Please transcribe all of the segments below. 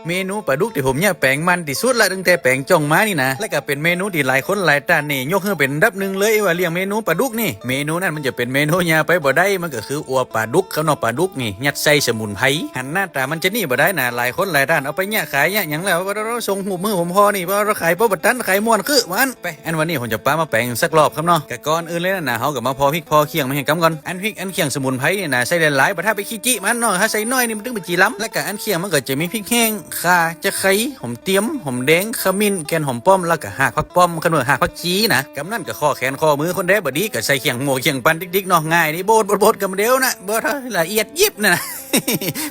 เมนูปลาดุกที่ผมเนี่ยแปลงมันที่สุดละตั้งแต่แปลงจ่องมานี่นะและก็เป็นเมนูที่หลายคนหลายท่านนี่ยกให้เป็นอันดับหนึ่งเลยว่าเลี้ยงเมนูปลาดุกนี่เมนูนั้นมันจะเป็นเมนูเนี่ยไปบ่ได้มันก็คืออัวปลาดุกเขาเนาะปลาดุกนี่ยัดใส่สมุนไพรหันหน้าตามันจะนี่บ่ได้นะหลายคนหลายท่านเอาไปเนี่ยขายเนี่ยอย่างแล้วว่าเราส่งหูมือผมพอนี่ว่าเราขายเพราะบัดนั้นขายม่วนคือมันไปอันวันนี้ผมจะป้ามาแปลงสักรอบครับเนาะแต่ก่อนอื่นเลยนะเฮาก็มาพอพริกพอเคียงมาให้กำก่อนอันพริกอันเคียงสมุนไพรนี่นะใส่หลายๆบ่ถ้าไปขี้จิมันเนาะถ้าใส่น้อยนี่มันถึงไปจีล้ำและก็อันเคียงมันก็จะมีพริกแห้งข่าจะไข่หอมเตี๊ยมหอมแดงขมิ้นแกนหอมป้อมแล้วก็หากผักป้อมขนมหากผักชีนะกำนั่นก็ข้อแขนข้อมือคนแดบดีก็ใส่เคียงหมูเคียงปันดิกๆเนาะง่ายนี่โบดกันเดียวนะบ่ละเอียดยิบนะ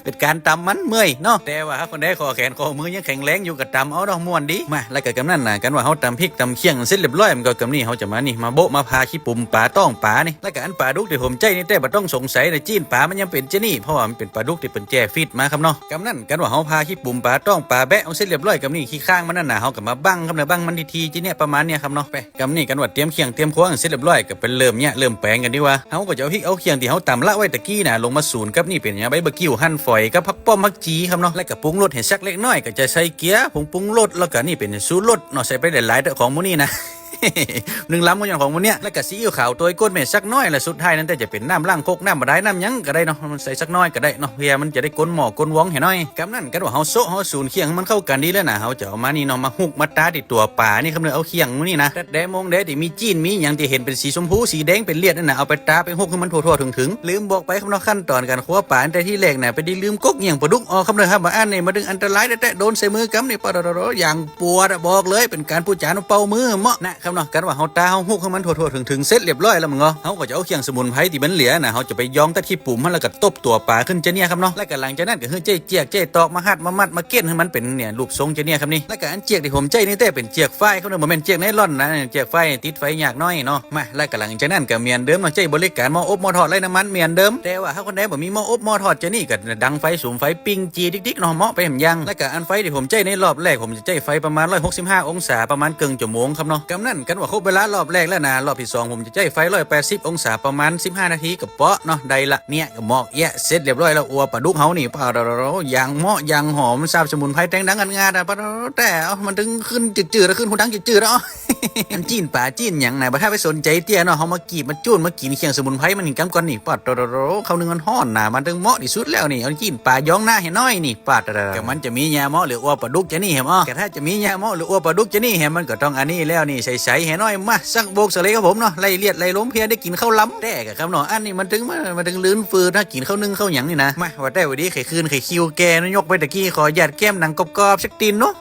เป็นการตำมันเมื่อยเนาะแต่ว่าถ้าคนได้คอแขนคอมือยังแข็งแรงอยู่กับตำเอาดอกม่วนดีมาแล้วก็กำนั่นนะกันว่าเขาตำพริกตำเคียงเสร็จเรียบร้อยมันก็กำนี่เขาจะมานี่มาโบะมาพาขี้ปุ่มปลาต้องปลานี่แล้วก็อันปลาดุกที่ผมใจนี่แต่บ่ต้องสงสัยเลยจีนปลามันยังเป็นเจนี่เพราะว่ามันเป็นปลาดุกที่เป็นแจ่ฟิตมาครับเนาะกำนั่นกันว่าเขาพาขี้ปุ่มปลาต้องปลาแบะเอาเสร็จเรียบร้อยกำนี่ขี้ข้างมันนั่นนะเขาก็มาบังครับนะบังมันทีจีเนี่ยประมาณเนี่ยครับเนาะไปกำนี่กันว่าเตรียมเคียงเตรียมควงเสร็จเรียบร้อยก็เป็นเริ่มแปลงกันดีว่าเขาก็จะเอาพริกเอาเคียงที่เขาตำละไว้ตะกี้นะลงมาสูนกับนี่เป็นใบเบอร์กิ้วหั่นฝอยกับผักป้อมผักจีครับเนาะแล้วก็ปรุงรสเห็นสักเล็กน้อยก็จะใส่เกี๊ยผงปรุงรสแล้วก็นี่เป็นสูตรรสเนาะใส่ไปหลายๆของมูนี่นะหนึ่งล้ำก็อย่างของมันเนี้ยแล้วก็ซีอิ๊วขาวตัวก้นเม็ดสักน้อยและสุดท้ายนั้นแต่จะเป็นน้ำล้างโคกน้ำบะได้น้ำยังก็ได้เนาะมันใส่สักน้อยก็ได้เนาะเพื่อมันจะได้ก้นหม้อก้นว้องเห็นน้อยกำนั่นกันว่าเฮาโซะเฮาสูนเคียงมันเข้ากันดีแล้วนะเฮาจะเอามานี่เนาะมาหุกมาตาติดตัวป่านี่คำนึงเอาเคียงนี่นะแดมงแดที่มีจีนมีอย่างที่เห็นเป็นสีชมพูสีแดงเป็นเลือดนั่นน่ะเอาไปตาไปหุกให้มันทั่วๆถึงลืมบอกไปคำนองขั้นตอนการคั่วป่าแต่ที่แรกน่ะไปได้ลืมก๊กอย่างปลาดุกอ๋อคำนึงครับมาอันนี่มาดึงอันตรายแต่โดนใส่มือกำนี่ปะรออย่างปวดบอกเลยเป็นการพูดจาเป่ามือเหมาะนะคำนองกันว่าเฮาตาเฮาหุกให้มันทั่วถึงเสร็จเรียบร้อยแล้วมึงเฮาก็จะเอาเคียงสมุนไพรที่มันเหลือน่ะเฮาจะไปย้อมตะขี้ปุ่มมันแล้วก็ตบตัวปลาขึ้นจะเนี่ยครับเนาะแล้วก็หลังจากนั้นก็คือเจียกตอกมาหัดมามัดมาเก็นให้มันเป็นเนี่ยรูปทรงจะเนี่ยครับนี่แล้วก็อันเจียกที่ผมใจนี่แต่เป็นเจียกไฟเขาเนี่ยบ่แม่นเจียกไนล่อนนะเจียกไฟติดไฟยากน้อยเนาะมาแล้วก็หลังจากนั้นก็เมียนเดิมเนาะใจบริการหม้ออบหม้อทอดไร้น้ำมันเมียนเดิมแต่ว่าถ้าคนใดบ่มีหม้ออบหม้อทอดจะนี่ก็ดังไฟสูงไฟปิ้งจีดิกๆเนาะเหมาะไปแหมยังแล้วก็อันไฟที่ผมใจในรอบแรกผมจะใจไฟประมาณ165องศาประมาณครึ่งชั่วโมงครับเนาะกำนั่นกันว่าครบเวลารอบแรกแล้วนะรอบที่2ผมจะใจไฟ180องศาประมาณ15นาทีกับเปาะเนาะได้ละเนี่ยก็หมอกแยะเสร็จเรียบร้อยแล้วอัวปลาดุกเฮานี่ปลาอย่างเหมาะอย่างหอมซาบสมุนไพรแตงดังงานปลาแต่มันถึงขึ้นจืดๆแล้วขึ้นหูดังจืดๆแล้วอันจีนป่าจีนอย่างไหนบ่ถ้าไปสนใจเตี้ยเนาะเฮามากีบมาจูนมากินเคียงสมุนไพรมันนี่กำก่อนนี่ปลาเขานึงมันฮ้อนน่ะมันถึงเหมาะที่สุดแล้วนี่เอาจีนป่าย้องหน้าให้น้อยนี่ปลาก็มันจะมียาเหมาะหรืออัวปลาดุกจะนี่แฮมแต่ถ้าจะมียาเหมาะหรืออัวปลาดุกจะนี่แฮมมันก็ต้องอันนี้แล้วนี่ใสๆให้น้อยมาสักโบกสะเลยครับผมเนาะไล่เลียดไล่ล้มเพียได้กินข้าวล้ำแต่กับครับเนาะอันนี้มันถึงลื้นฟืนถ้ากินข้าวนึ่งข้าวหยังนี่นะมาว่าแต่วันนี้ไข่คืนไข่คิวแกนยกไปตะกี้ขอหยาดแก้มหนังกรอบๆสักตีนเนาะ